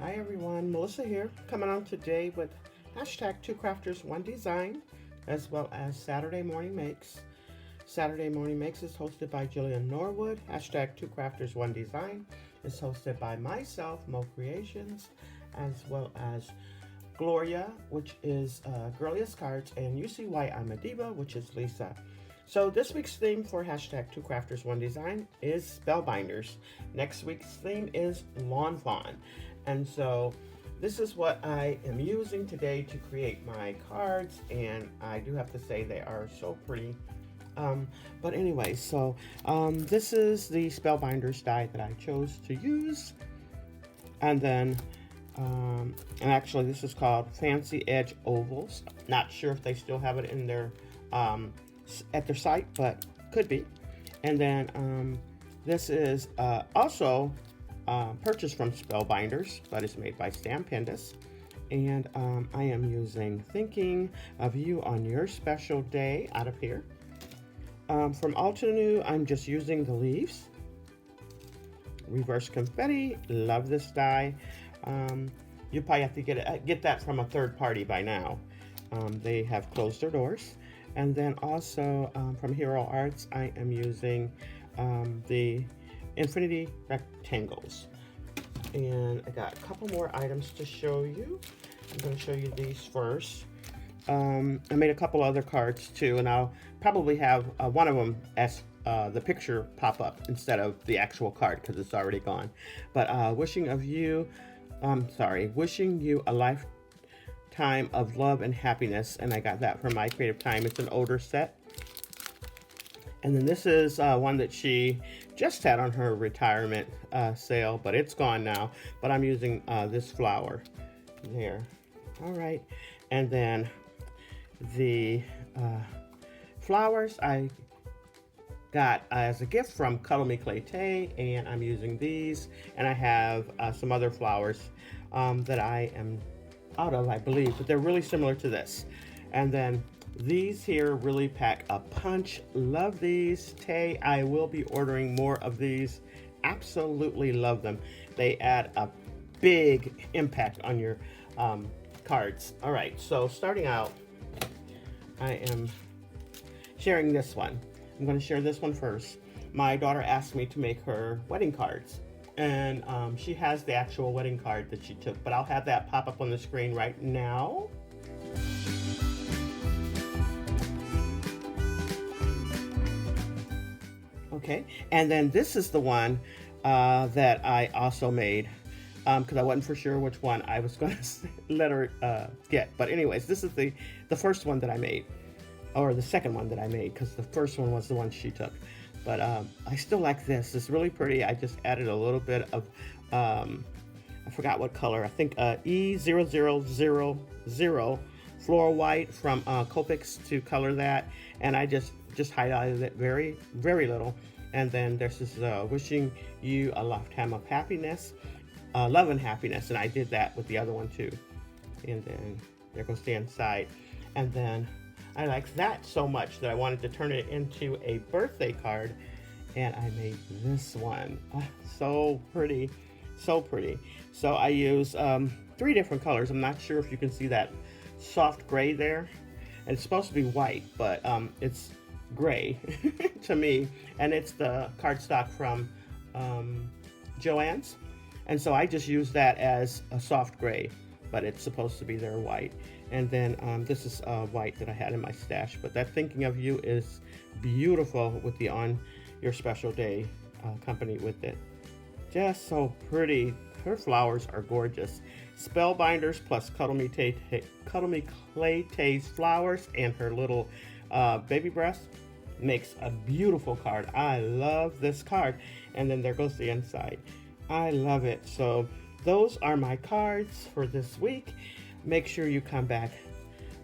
Hi everyone, Melissa here, coming on today with hashtag 2Crafters 1 Design, as well as Saturday Morning Makes. Saturday Morning Makes is hosted by Jillian Norwood. Hashtag 2Crafters 1 Design is hosted by myself, Mo Creations, as well as Gloria, which is Girliest Cards, and You See Why I'm a Diva, which is Lisa. So this week's theme for hashtag 2Crafters 1 Design is Spellbinders. Next week's theme is Lawn Fawn. And so this is what I am using today to create my cards, and I do have to say they are so pretty. But anyway, so this is the Spellbinders die that I chose to use. And then, and actually this is called Fancy Edge Ovals. Not sure if they still have it in their, at their site, but could be. And then this is also purchased from Spellbinders, but it's made by Spellbinders. And I am using Thinking of You on Your Special Day out of here. From Altenew, I'm just using the leaves. Reverse Confetti, love this die. You probably have to get that from a third party by now. They have closed their doors. And then also from Hero Arts, I am using the Infinity Rectangles. And I got a couple more items to show you. I'm going to show you these first. I made a couple other cards too, and I'll probably have one of them as the picture pop up instead of the actual card because it's already gone. But wishing you a lifetime of love and happiness, and I got that from My Creative Time. It's an older set. And then this is one that she just had on her retirement sale, but it's gone now. But I'm using this flower there. All right, and then the flowers I got as a gift from Cuddle Me Clay Tay, and I'm using these, and I have some other flowers that I am out of, I believe, but they're really similar to this. And then these here really pack a punch. Love these, Tay. I will be ordering more of these. Absolutely love them. They add a big impact on your cards. All right, so starting out, I am sharing this one. I'm going to share this one first. My daughter asked me to make her wedding cards, and she has the actual wedding card that she took, but I'll have that pop up on the screen right now. Okay, and then this is the one that I also made because I wasn't for sure which one I was going to let her get. But anyways, this is the first one that I made, or the second one that I made, because the first one was the one she took. But I still like this. It's really pretty. I just added a little bit of, I forgot what color. I think E0000 Floral White from Copics to color that. And I just highlighted it very, very little. And then there's this wishing you a lifetime of happiness, love and happiness. And I did that with the other one too. And then there goes the inside. And then I liked that so much that I wanted to turn it into a birthday card, and I made this one. So pretty, so pretty. So I use 3 different colors. I'm not sure if you can see that soft gray there. And it's supposed to be white, but it's gray to me, and it's the cardstock from Joann's. And so I just use that as a soft gray, but it's supposed to be their white. And then this is white that I had in my stash, but that Thinking of You is beautiful with the On Your Special Day company with it. Just so pretty. Her flowers are gorgeous. Spellbinders plus Cuddle Me Clay Tay's flowers and her little baby breast makes a beautiful card. I love this card. And then there goes the inside. I love it. So those are my cards for this week. Make sure you come back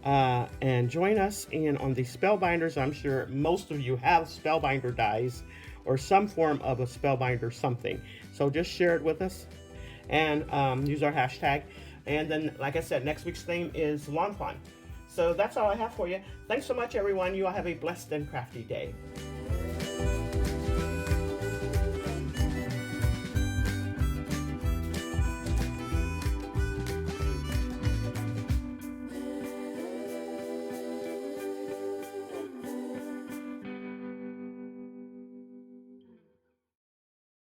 and join us in on the Spellbinders. I'm sure most of you have Spellbinder dies or some form of a Spellbinder something. So just share it with us and use our hashtag. And then, like I said, next week's theme is Lawn Fawn. So that's all I have for you. Thanks so much, everyone. You all have a blessed and crafty day.